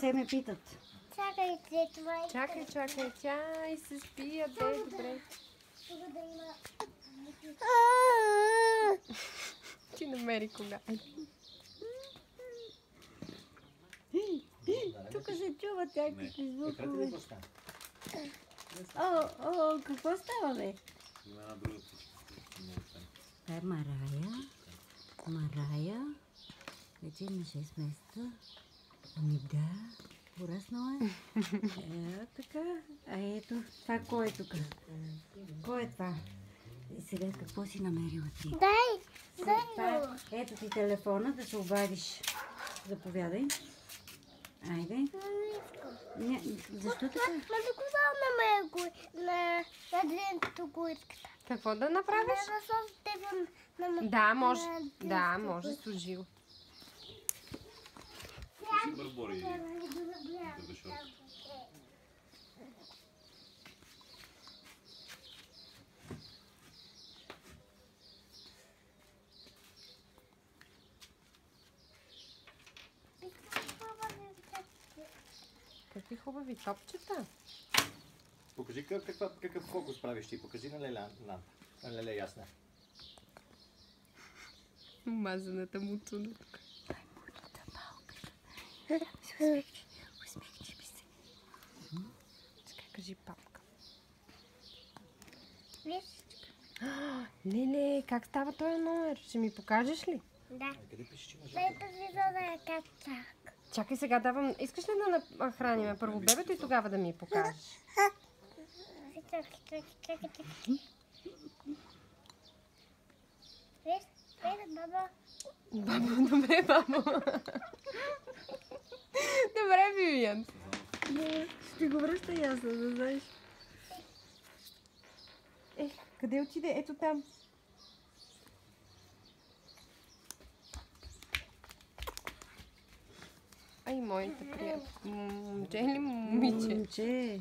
Те ме питат. Чакайте, това е... Чакай, тя и се спи, яде, добре. Тук да има... Ти намери кога. Тук се чуват някакви звукове. О, какво става, бе? Има една друга птичка. Това е Марая. Вече на 6 месеца. Ами да, пораснала е. Така. А ето, това кой е тук? Кой е това? И сега какво си намерила ти? Дай го. Ето ти телефона, да се обадиш. Заповядай. Айде. Защо така? Ма да го даваме на дренто-куртката. Какво да направиш? Да, може. Да, може, служи го. Си бърбори и дърдашор. Какви хубави топчета. Покажи какъв фокус правиш ти. Покажи на Леля лампа. На Леля ясна. Мазаната муцуна тук. Усмихни ми се. Чакай, кажи папка. Виж? Леле, как става този номер? Ще ми покажеш ли? Да. Къде пише, че може? Дай тази да я качак. Чакай сега давам... Искаш ли да нахраним първо бебето и тогава да ми покажеш? Чакай. Виж, баба. Бабо, добре, бабо. Добре, Вивиан. Ще го връща ясно, да знаеш. Къде отиде? Ето там. Ай, моите приятели. Момче или момиче? Момче.